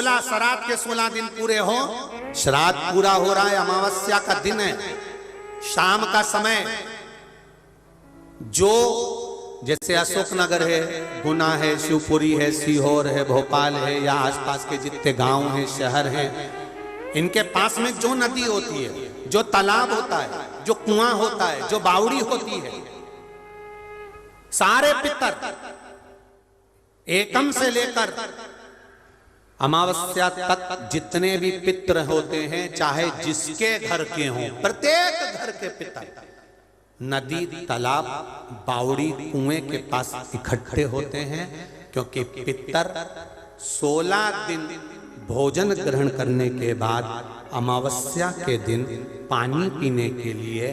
16 श्राद्ध के 16 दिन पूरे हो। श्राद्ध पूरा हो रहा है, अमावस्या का दिन है, शाम का समय, जो जैसे अशोकनगर है, गुना है, शिवपुरी है, सीहोर है, भोपाल है, या आसपास के जितने गांव हैं, शहर हैं, इनके पास में जो नदी होती है, जो तालाब होता है, जो कुआं होता है, जो बावड़ी होती है, सारे पितर एकम से लेकर अमावस्या तक जितने भी पितर होते हैं, चाहे जिसके घर के हों, प्रत्येक घर के पितर नदी, तालाब, बावड़ी, कुएं के पास इकट्ठे होते हैं, क्योंकि पितर 16 दिन भोजन ग्रहण करने के बाद अमावस्या के दिन पानी पीने के लिए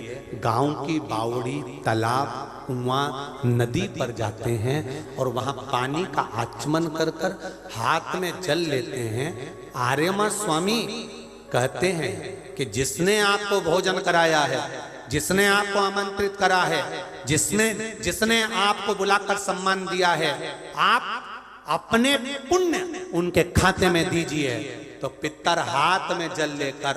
गांव की बावड़ी, तालाब, कुआं, नदी पर जाते हैं और वहां पानी का आचमन कर कर हाथ में जल लेते हैं। आर्यमा स्वामी कहते हैं कि जिसने आपको भोजन कराया है, जिसने आपको आमंत्रित करा है, जिसने आपको बुलाकर सम्मान दिया है, आप अपने पुण्य उनके खाते में दीजिए। तो पितर हाथ में जल लेकर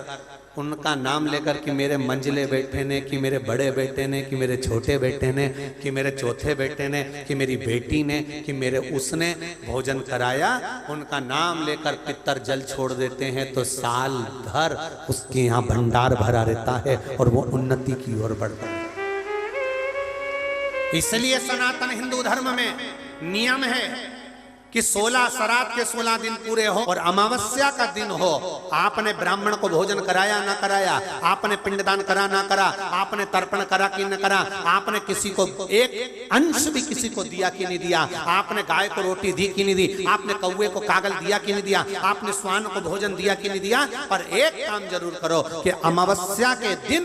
उनका नाम लेकर कि मेरे मंझले बेटे ने, कि मेरे बड़े बेटे ने, कि मेरे छोटे बेटे ने, कि मेरे चौथे बेटे ने, कि मेरी बेटी ने, कि मेरे उसने भोजन कराया, उनका नाम लेकर पितर जल छोड़ देते हैं। तो साल भर उसके यहाँ भंडार भरा रहता है और वो उन्नति की ओर बढ़ता है। इसलिए सनातन हिंदू धर्म में नियम है कि 16 श्राद्ध के 16 दिन पूरे हो और अमावस्या का दिन हो, आपने ब्राह्मण को भोजन कराया ना कराया, आपने पिंडदान करा ना करा, आपने तर्पण करा कि न करा, आपने किसी को एक अंश भी किसी को दिया कि नहीं दिया, आपने गाय को रोटी दी कि नहीं दी, आपने कौवे को कागल दिया कि नहीं दिया, आपने स्वान को भोजन दिया कि नहीं दिया, पर एक काम जरूर करो कि अमावस्या के दिन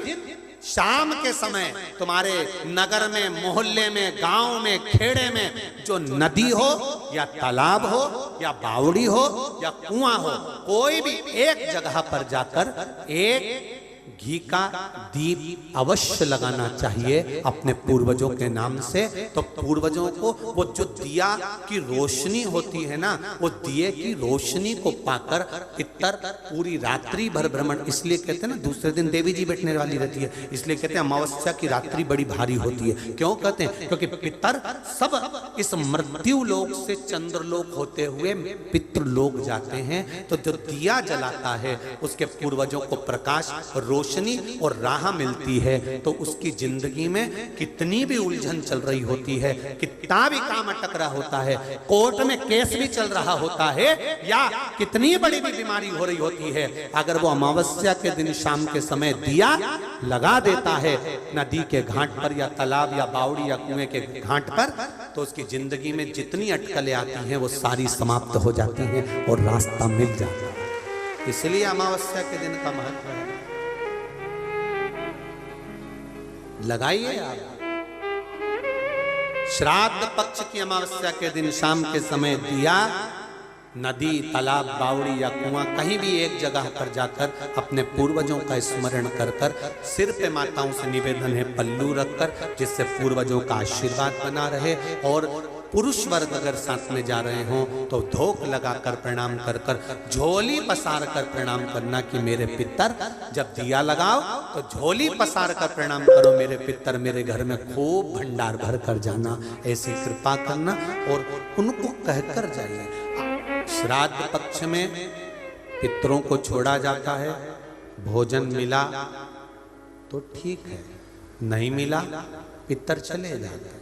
शाम के समय तुम्हारे नगर में, मोहल्ले में, गांव में, खेड़े में जो नदी हो या तालाब हो या बावड़ी हो या कुआं हो, कोई भी एक जगह पर जाकर एक घी का दीप अवश्य लगाना चाहिए अपने पूर्वजों के नाम से। तो पूर्वजों को वो जो दिया की रोशनी होती है ना, वो दिए की रोशनी को पाकर पितर पूरी रात्रि भर भ्रमण, इसलिए कहते हैं ना दूसरे दिन देवी जी बैठने वाली रहती है, इसलिए कहते हैं अमावस्या की रात्रि बड़ी भारी होती है। क्यों कहते हैं? क्योंकि पितर सब इस मृत्यु लोक से चंद्रलोक होते हुए पितृलोक जाते हैं। तो जो दिया जलाता है उसके पूर्वजों को प्रकाश, रोशनी और राह मिलती है। तो उसकी जिंदगी में कितनी भी उलझन चल रही होती है, कितना भी काम अटक रहा होता है, कोर्ट में केस भी चल रहा होता है, या कितनी बड़ी भी बीमारी हो रही होती है, अगर वो अमावस्या के दिन शाम के समय दिया लगा देता है नदी के घाट पर या तालाब या बावड़ी या कुएं के घाट पर, तो उसकी जिंदगी में जितनी अटकलें आती हैं वो सारी समाप्त हो जाती हैं और रास्ता मिल जाता है। इसलिए अमावस्या के दिन का महत्व है। लगाइए आप। श्राद्ध पक्ष की अमावस्या के दिन शाम के समय दिया नदी, तालाब, बावड़ी या कुआं कहीं भी एक जगह पर जाकर अपने पूर्वजों का स्मरण कर कर सिर पे माताओं से निवेदन है पल्लू रखकर, जिससे पूर्वजों का आशीर्वाद बना रहे। और पुरुष वर्ग अगर साथ में जा रहे हों तो धोख लगाकर प्रणाम कर कर, झोली पसार कर प्रणाम करना कि मेरे पितर, जब दिया लगाओ तो झोली पसार कर प्रणाम करो, मेरे पितर मेरे घर में खूब भंडार भर कर जाना, ऐसी कृपा करना और उनको कहकर जाइए। श्राद्ध पक्ष में पितरों को छोड़ा जाता है, भोजन मिला तो ठीक है, नहीं मिला पितर चले जाते हैं।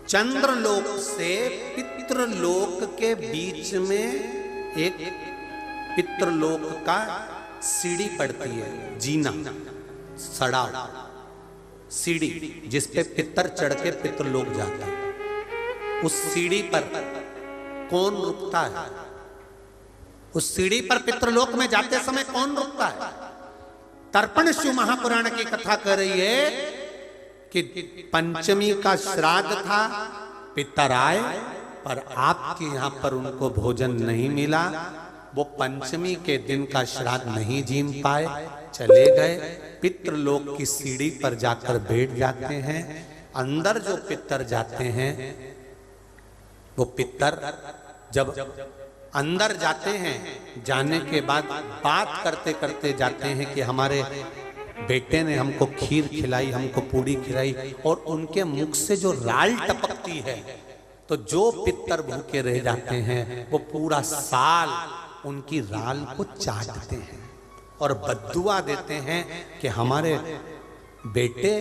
चंद्रलोक से पितृलोक के बीच में एक पितृलोक का सीढ़ी पड़ती है, जीना, सड़ाव, सीढ़ी जिस पे पितर चढ़ के पितृलोक जाता है। उस सीढ़ी पर कौन रुकता है? उस सीढ़ी पर पितृलोक में जाते समय कौन रुकता है? तर्पण शिव महापुराण की कथा कर रही है कि पंचमी का श्राद्ध था, पितर आए पर आपके यहां पर उनको भोजन नहीं मिला, वो पंचमी के दिन का श्राद्ध नहीं जीम पाए, चले गए। पितृलोक की सीढ़ी पर जाकर बैठ जाते हैं। अंदर जो पितर जाते हैं वो पितर जब अंदर जाते हैं, जाने के बाद बात करते करते जाते हैं कि हमारे बेटे ने हमको खीर खिलाई, हमको पूड़ी खिलाई, और उनके मुख से जो राल टपकती है, तो जो पितर भूखे रह जाते हैं वो पूरा साल उनकी राल को चाटते हैं और बद्दुआ देते हैं कि हमारे बेटे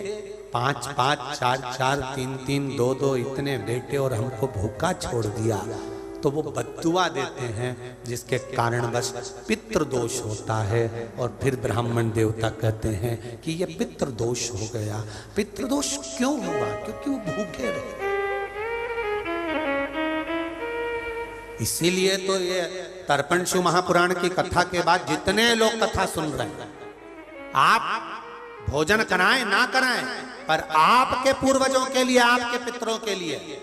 5 5 4 4 3 3 2 2 इतने बेटे और हमको भूखा छोड़ दिया। तो वो बद्दुआ देते हैं, जिसके कारण बस पितृदोष होता है। और फिर ब्राह्मण देवता कहते हैं कि ये पितृदोष हो गया। पितृदोष क्यों हुआ? क्योंकि वो भूखे रहे। इसीलिए तो ये तर्पण शिव महापुराण की कथा के बाद जितने लोग कथा सुन रहे हैं, आप भोजन कराएं ना कराएं, पर आपके पूर्वजों के लिए, आपके पितरों के लिए,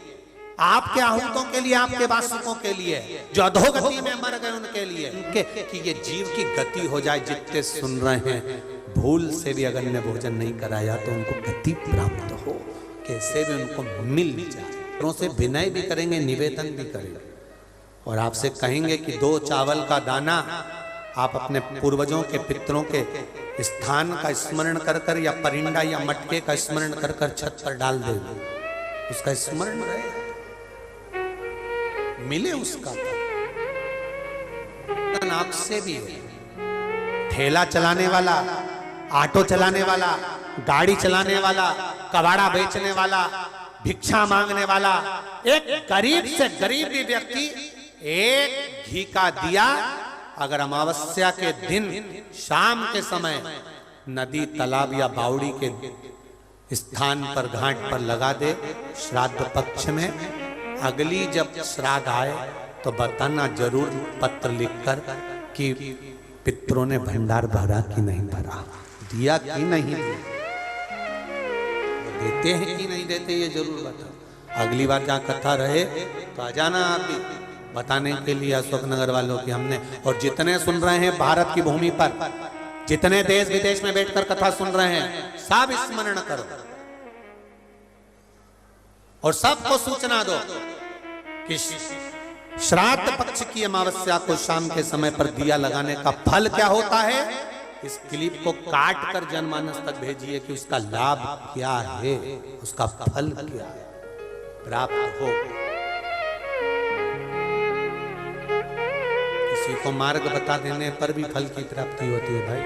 आपके आहूतों के लिए, आपके वासुकों के लिए, जो अधोगति में मर गए उनके लिए, उनके कि ये जीव की गति हो जाए। जितने सुन रहे हैं, भूल से भी अगर ने भोजन नहीं कराया तो उनको गति प्राप्त हो, कैसे भी उनको मिल जाए। से विनय भी करेंगे, निवेदन भी करेंगे, और आपसे कहेंगे कि 2 चावल का दाना आप अपने पूर्वजों के, पितरों के स्थान का स्मरण कर कर, या परिंदा या मटके का स्मरण कर कर छत पर डाल दे, उसका स्मरण रहे, मिले उसका। नाक से भी है। ठेला चलाने वाला, ऑटो चलाने वाला, गाड़ी चलाने वाला, कबाड़ा बेचने वाला, भिक्षा मांगने वाला, एक गरीब से गरीब भी व्यक्ति एक घी का दिया अगर अमावस्या के दिन शाम के समय नदी, तालाब या बावड़ी के स्थान पर, घाट पर लगा दे, श्राद्ध पक्ष में, अगली जब श्राद्ध आए तो बताना जरूर पत्र लिखकर कि पितरों ने भंडार भरा कि नहीं भरा, दिया कि नहीं दिया, देते हैं कि नहीं देते, ये जरूर बताओ। अगली बार जहाँ कथा रहे तो आ जाना आप भी बताने के लिए अशोकनगर वालों की हमने। और जितने सुन रहे हैं भारत की भूमि पर, जितने देश विदेश में बैठकर कथा सुन रहे हैं, सब स्मरण करो और सबको सूचना दो कि श्राद्ध पक्ष की अमावस्या को शाम के समय पर दिया लगाने का फल क्या होता है। इस क्लिप को काट कर जनमानस तक भेजिए कि उसका लाभ क्या है, उसका फल क्या है, प्राप्त हो। किसी को मार्ग बता देने पर भी फल की प्राप्ति होती है। भाई,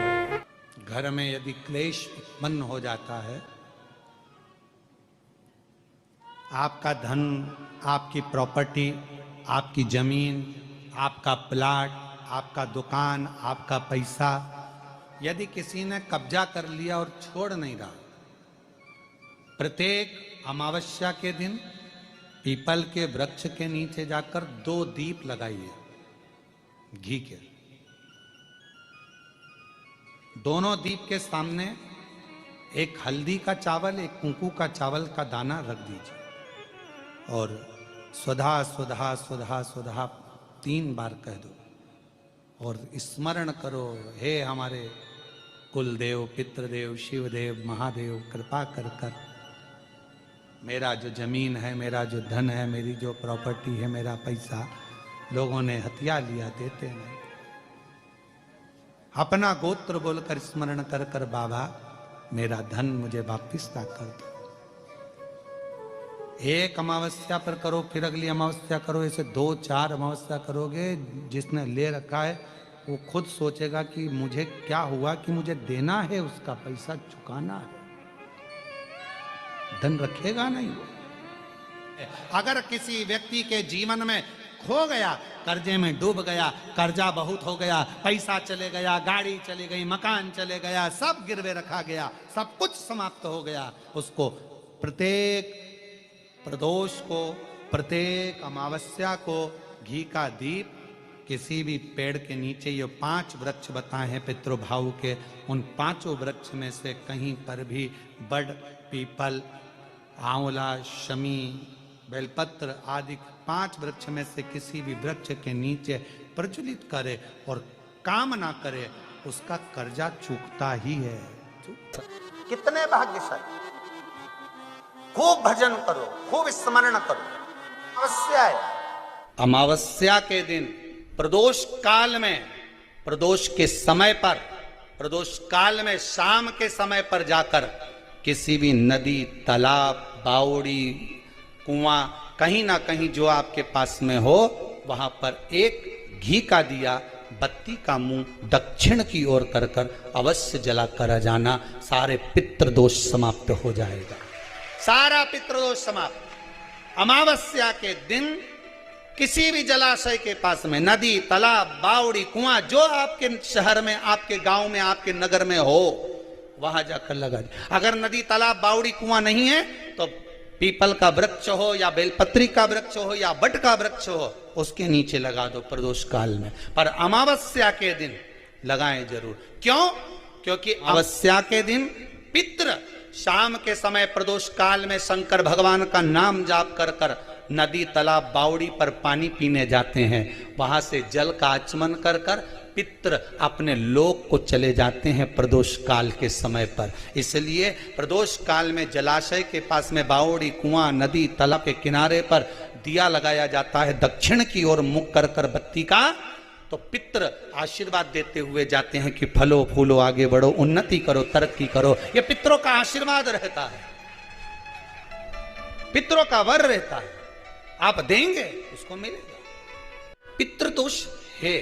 घर में यदि क्लेश उत्पन्न हो जाता है, आपका धन, आपकी प्रॉपर्टी, आपकी जमीन, आपका प्लाट, आपका दुकान, आपका पैसा, यदि किसी ने कब्जा कर लिया और छोड़ नहीं रहा, प्रत्येक अमावस्या के दिन पीपल के वृक्ष के नीचे जाकर 2 दीप लगाइए घी के। दोनों दीप के सामने एक हल्दी का चावल, एक कुंकू का चावल का दाना रख दीजिए और स्वधा स्वधा स्वधा स्वधा 3 बार कह दो और स्मरण करो, हे हमारे कुलदेव, पितृदेव, शिवदेव, महादेव, कृपा कर कर मेरा जो जमीन है, मेरा जो धन है, मेरी जो प्रॉपर्टी है, मेरा पैसा लोगों ने हथिया लिया, देते नहीं। अपना गोत्र बोलकर स्मरण कर कर बाबा मेरा धन मुझे वापिस ला कर दो। एक अमावस्या पर करो, फिर अगली अमावस्या करो, ऐसे 2-4 अमावस्या करोगे। जिसने ले रखा है वो खुद सोचेगा कि मुझे क्या हुआ, कि मुझे देना है, उसका पैसा चुकाना है, धन रखेगा नहीं। अगर किसी व्यक्ति के जीवन में खो गया, कर्जे में डूब गया, कर्जा बहुत हो गया, पैसा चले गया, गाड़ी चली गई, मकान चले गया, सब गिरवे रखा गया, सब कुछ समाप्त हो गया, उसको प्रत्येक प्रदोष को, प्रत्येक अमावस्या को घी का दीप किसी भी पेड़ के नीचे, ये 5 वृक्ष बताए हैं पितृभाव के, उन 5 वृक्ष में से कहीं पर भी बड़, पीपल, आंवला, शमी, बेलपत्र आदि 5 वृक्ष में से किसी भी वृक्ष के नीचे प्रज्वलित करे और कामना करे, उसका कर्जा चूकता ही है। कितने भाग्यशाली। खूब भजन करो, खूब स्मरण करो। अमावस्या है, अमावस्या के दिन प्रदोष काल में, प्रदोष के समय पर, प्रदोष काल में शाम के समय पर जाकर किसी भी नदी, तालाब, बावड़ी, कुआं, कहीं ना कहीं जो आपके पास में हो, वहां पर एक घी का दिया, बत्ती का मुंह दक्षिण की ओर कर कर अवश्य जला कर जाना। सारे पितृदोष समाप्त हो जाएगा, सारा पितृदोष समाप्त। अमावस्या के दिन किसी भी जलाशय के पास में, नदी, तालाब, बावड़ी, कुआं, जो आपके शहर में, आपके गांव में, आपके नगर में हो, वहां जाकर लगा दे। अगर नदी, तालाब, बावड़ी, कुआं नहीं है तो पीपल का वृक्ष हो या बेलपत्री का वृक्ष हो या बट का वृक्ष हो, उसके नीचे लगा दो प्रदोष काल में। पर अमावस्या के दिन लगाएं जरूर। क्यों? क्योंकि अमावस्या के दिन पितृ शाम के समय प्रदोष काल में शंकर भगवान का नाम जाप कर कर नदी, तालाब, बावड़ी पर पानी पीने जाते हैं। वहां से जल का आचमन कर कर पितृ अपने लोक को चले जाते हैं प्रदोष काल के समय पर। इसलिए प्रदोष काल में जलाशय के पास में, बावड़ी, कुआं, नदी, तालाब के किनारे पर दिया लगाया जाता है दक्षिण की ओर मुख कर कर बत्ती का। तो पितृ आशीर्वाद देते हुए जाते हैं कि फलो फूलो, आगे बढ़ो, उन्नति करो, तरक्की करो। यह पितरों का आशीर्वाद रहता है, पितरों का वर रहता है। आप देंगे उसको मिलेगा। पितृदोष है,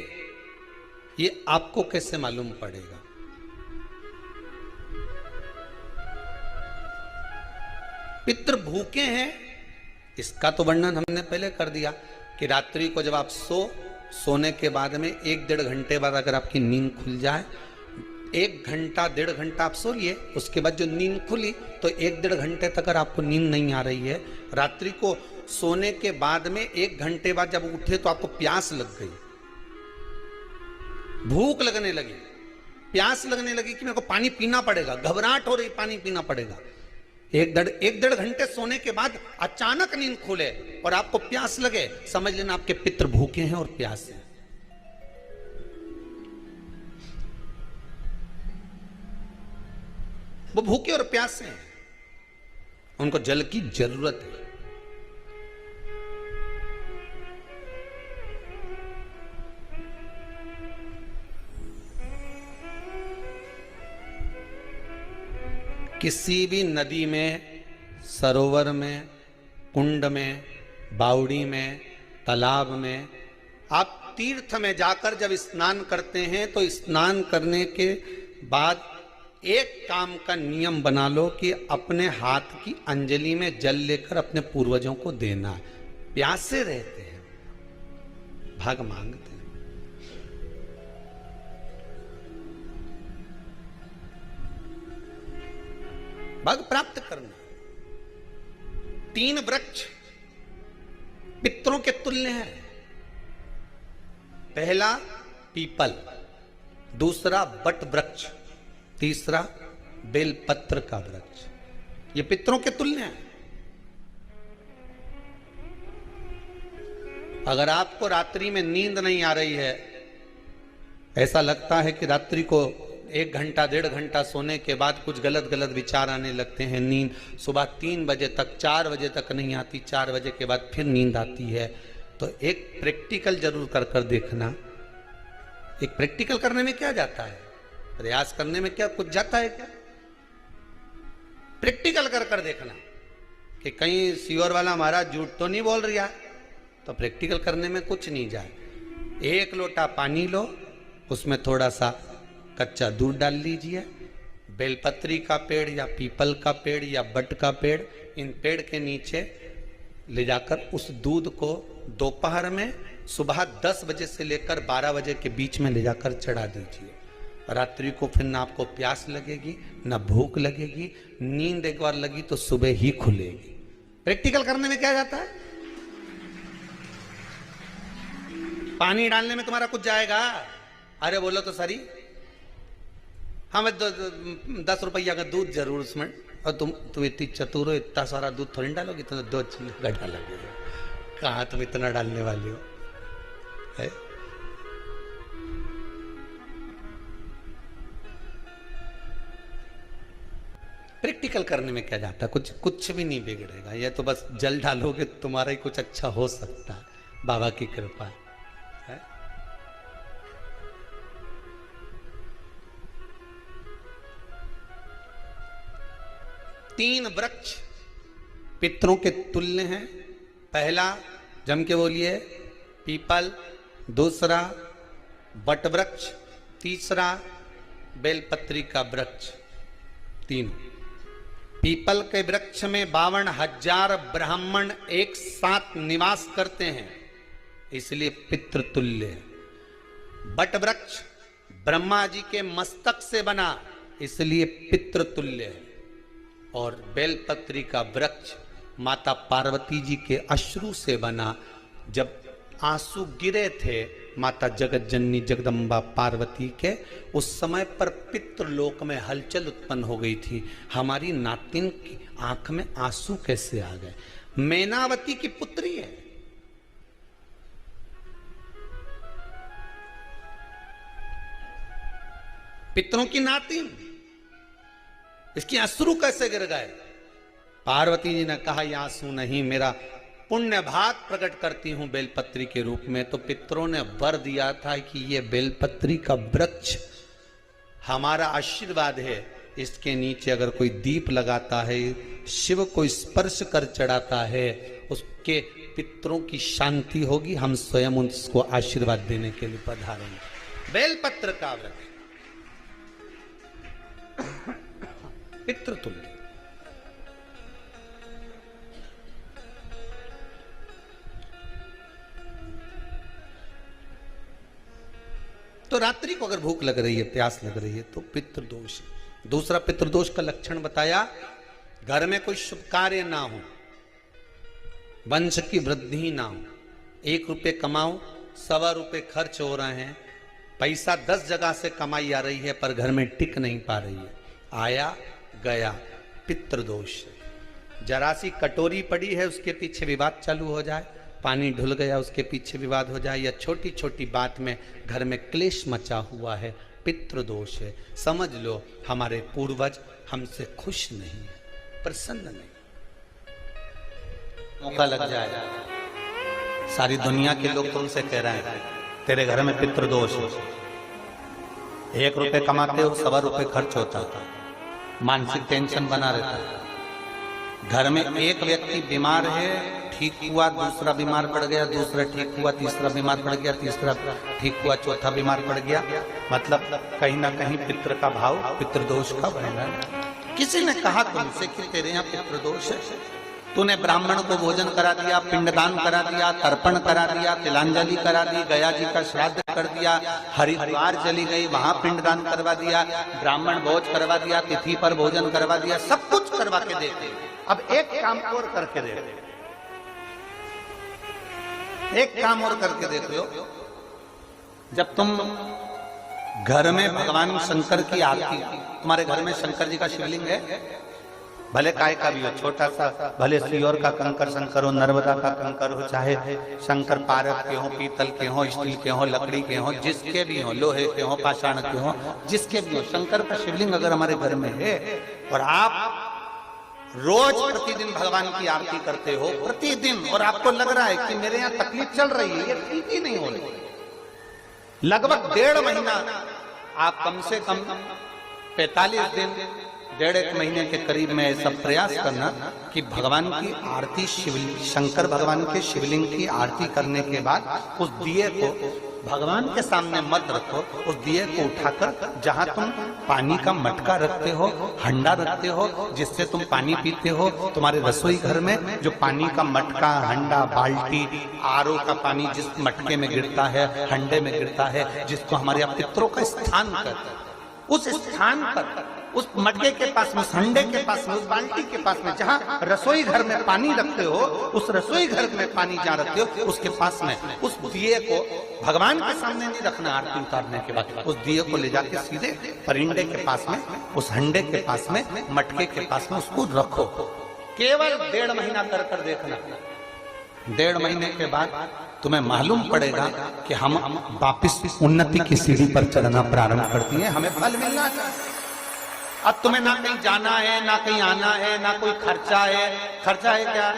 ये आपको कैसे मालूम पड़ेगा? पितृ भूखे हैं, इसका तो वर्णन हमने पहले कर दिया कि रात्रि को जब आप सोने के बाद में 1-1.5 घंटे बाद अगर आपकी नींद खुल जाए, 1 घंटा 1.5 घंटा आप सो लिए, उसके बाद जो नींद खुली तो 1-1.5 घंटे तक अगर आपको नींद नहीं आ रही है, रात्रि को सोने के बाद में 1 घंटे बाद जब उठे तो आपको प्यास लग गई, भूख लगने लगी, प्यास लगने लगी कि मेरे को पानी पीना पड़ेगा, घबराहट हो रही, पानी पीना पड़ेगा। 1-1.5 घंटे सोने के बाद अचानक नींद खुले और आपको प्यास लगे, समझ लेना आपके पितृ भूखे हैं और प्यास है। वो भूखे और प्यासे हैं, उनको जल की जरूरत है। किसी भी नदी में, सरोवर में, कुंड में, बावड़ी में, तालाब में, आप तीर्थ में जाकर जब स्नान करते हैं तो स्नान करने के बाद एक काम का नियम बना लो कि अपने हाथ की अंजलि में जल लेकर अपने पूर्वजों को देना है। प्यासे रहते हैं, भाग मांगते हैं। भाग प्राप्त करना। 3 वृक्ष पितरों के तुल्य हैं। पहला पीपल, दूसरा बट वृक्ष, तीसरा बेलपत्र का वृक्ष। ये पितरों के तुल्य हैं। अगर आपको रात्रि में नींद नहीं आ रही है, ऐसा लगता है कि रात्रि को 1 घंटा 1.5 घंटा सोने के बाद कुछ गलत गलत विचार आने लगते हैं, नींद सुबह 3 बजे तक, 4 बजे तक नहीं आती, 4 बजे के बाद फिर नींद आती है, तो एक प्रैक्टिकल जरूर कर कर देखना। एक प्रैक्टिकल करने में क्या जाता है, प्रयास करने में क्या कुछ जाता है क्या? प्रैक्टिकल कर कर देखना कि कहीं सीवर वाला महाराज झूठ तो नहीं बोल रहा, तो प्रैक्टिकल करने में कुछ नहीं जाए। 1 लोटा पानी लो, उसमें थोड़ा सा कच्चा दूध डाल लीजिए, बेलपत्री का पेड़ या पीपल का पेड़ या बट का पेड़, इन पेड़ के नीचे ले जाकर उस दूध को दोपहर में सुबह 10 बजे से लेकर 12 बजे के बीच में ले जाकर चढ़ा दीजिए। रात्रि को फिर ना आपको प्यास लगेगी, ना भूख लगेगी, नींद एक बार लगी तो सुबह ही खुलेगी। प्रैक्टिकल करने में क्या जाता है? पानी डालने में तुम्हारा कुछ जाएगा? अरे बोलो तो सरी, हमें 10 रुपया का दूध जरूर उसमें, और तुम इतनी चतुर हो, इतना सारा दूध थोड़ी डालोगी, तो 2 चिल्ली डालोगे। कहाँ तुम इतना डालने वाली हो है? प्रैक्टिकल करने में क्या जाता है? कुछ भी नहीं बिगड़ेगा। ये तो बस जल डालोगे तुम्हारा ही कुछ अच्छा हो सकता है, बाबा की कृपा है। 3 वृक्ष पितरों के तुल्य हैं। पहला जम के बोलिए पीपल, दूसरा बट वृक्ष, तीसरा बेलपत्री का वृक्ष। 3 पीपल के वृक्ष में 52,000 ब्राह्मण एक साथ निवास करते हैं, इसलिए पितृतुल्य। बट वृक्ष ब्रह्मा जी के मस्तक से बना, इसलिए पितृतुल्य है। और बेलपत्री का वृक्ष माता पार्वती जी के अश्रु से बना। जब आंसू गिरे थे माता जगत जननी जगदम्बा पार्वती के, उस समय पर पितृलोक में हलचल उत्पन्न हो गई थी। हमारी नातिन की आंख में आंसू कैसे आ गए? मैनावती की पुत्री है, पितरों की नातिन, इसकी अश्रु कैसे गिर गए? पार्वती जी ने कहा ये आंसू नहीं, मेरा पुण्य भाग प्रकट करती हूं बेलपत्री के रूप में। तो पितरों ने वर दिया था कि ये बेलपत्री का वृक्ष हमारा आशीर्वाद है, इसके नीचे अगर कोई दीप लगाता है, शिव को स्पर्श कर चढ़ाता है, उसके पितरों की शांति होगी। हम स्वयं उसको आशीर्वाद देने के लिए पधारेंगे। बेलपत्र का वृक्ष पितृतुल्य। तो रात्रि को अगर भूख लग रही है, प्यास लग रही है, तो पितृदोष। दूसरा पितृदोष का लक्षण बताया, घर में कोई शुभ कार्य ना हो, वंश की वृद्धि ना हो। 1 रुपये कमाओ, 1.25 रुपये खर्च हो रहे हैं, पैसा 10 जगह से कमाई आ रही है पर घर में टिक नहीं पा रही है, आया गया, पितृदोष। जरा सी कटोरी पड़ी है, उसके पीछे विवाद चालू हो जाए, पानी ढुल गया, उसके पीछे विवाद हो जाए, या छोटी छोटी बात में घर में क्लेश मचा हुआ है, पितृदोष है। समझ लो हमारे पूर्वज हमसे खुश नहीं है, प्रसन्न नहीं। मौका लग जाए, सारी दुनिया के लोग तुमसे कह रहे हैं तेरे घर में पितृदोष है, 1 रुपये कमाते हो, 1.25 रुपये खर्च होता है, मानसिक टेंशन बना रहता है। घर में एक व्यक्ति बीमार है, ठीक हुआ, दूसरा बीमार पड़ गया, दूसरा ठीक हुआ, तीसरा बीमार पड़ गया, तीसरा ठीक हुआ, चौथा बीमार पड़ गया। मतलब कहीं ना कहीं पितृ का भाव, पितृदोष का बना। किसी ने कहा तुमसे कि तेरे यहाँ पितृदोष है, तूने ब्राह्मण को भोजन करा दिया, पिंडदान करा दिया, तर्पण करा दिया, तिलांजलि करा दी, गया जी का श्राद्ध कर दिया, हरिद्वार चली गई, वहां पिंडदान करवा दिया, ब्राह्मण भोज करवा दिया, तिथि पर भोजन करवा दिया, सब कुछ करवा के देते। अब एक काम और करके दे, एक काम और करके देख लो। जब तुम घर में भगवान शंकर की आरती, तुम्हारे घर में शंकर जी का शिवलिंग है, भले काय का भी हो, छोटा सा, भले सियोर का कंकर शंकर हो, नर्मदा का कंकर हो, चाहे शंकर पारक के हो, पीतल के हो, स्टील के हो, लकड़ी के हो, जिसके भी हो, लोहे के हो, पाषाण के हो, जिसके भी हो, शंकर का शिवलिंग अगर हमारे घर में है और आप रोज प्रतिदिन भगवान की आरती करते हो, प्रतिदिन, और आपको लग रहा है कि मेरे यहाँ तकलीफ चल रही है, ये ठीक ही नहीं हो रही, लगभग 1.5 महीना आप कम से कम 45 दिन, 1.5 महीने के करीब में ऐसा प्रयास करना कि भगवान की आरती, शंकर भगवान के शिवलिंग की आरती करने के बाद उस दिए को भगवान के सामने मत रखो, उस दिए को उठाकर जहां तुम पानी का मटका रखते हो, हंडा रखते हो, जिससे तुम पानी पीते हो, तुम्हारे रसोई घर में जो पानी का मटका, हंडा, बाल्टी, आरओ का पानी जिस मटके में गिरता है, हंडे में गिरता है, जिसको हमारे पितरों का स्थान कहते हैं, उस स्थान पर, उस मटके के पास में, हंडे के पास में, उस बाल्टी के पास में, जहां रसोई घर में पानी रखते हो, उस रसोई घर में पानी जहां रखते हो, उसके पास में उस दिए को भगवान के सामने नहीं रखना। आरती उतारने के बाद उस दिए को ले जाके सीधे परिंडे के पास में, उस हंडे के पास में, मटके के पास में उसको रखो। केवल 1.5 महीना कर देखना। 1.5 महीने के बाद तुम्हें मालूम पड़ेगा कि हम वापिस उन्नति की सीढ़ी पर चढ़ना प्रारंभ करती है, हमें फल मिलना चाहिए। अब तुम्हें ना कहीं जाना है, ना कहीं आना है, ना कोई खर्चा है। खर्चा है क्या?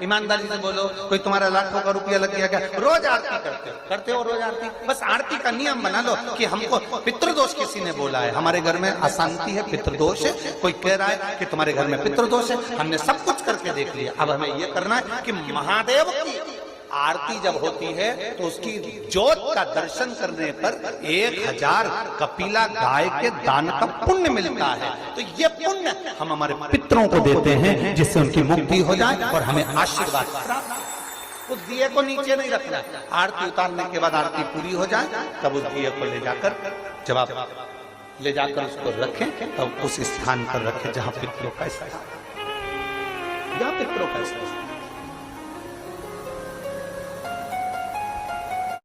ईमानदारी से बोलो, कोई तुम्हारा लाखों का रुपया लग गया क्या? रोज आरती करते हो रोज आरती। बस आरती का नियम बना लो कि हमको पितृदोष किसी ने बोला है, हमारे घर में अशांति है, पितृदोष है, कोई कह रहा है कि तुम्हारे घर में पितृदोष है। हमने सब कुछ करके देख लिया, अब हमें यह करना है कि महादेव की आरती जब होती है तो उसकी ज्योत का दर्शन करने पर 1000 कपिला गाय के दान का पुण्य मिलता है। तो ये पुण्य हम हमारे पितरों को देते हैं, जिससे उनकी मुक्ति हो जाए और हमें आशीर्वाद प्राप्त। उस दिए को नीचे नहीं रखना, आरती उतारने के बाद आरती पूरी हो जाए तब उस दिए को ले जाकर, जब आप ले जाकर उसको रखें तब उस स्थान पर रखें जहां पितरों का स्थान, जहां पितरों का स्थान।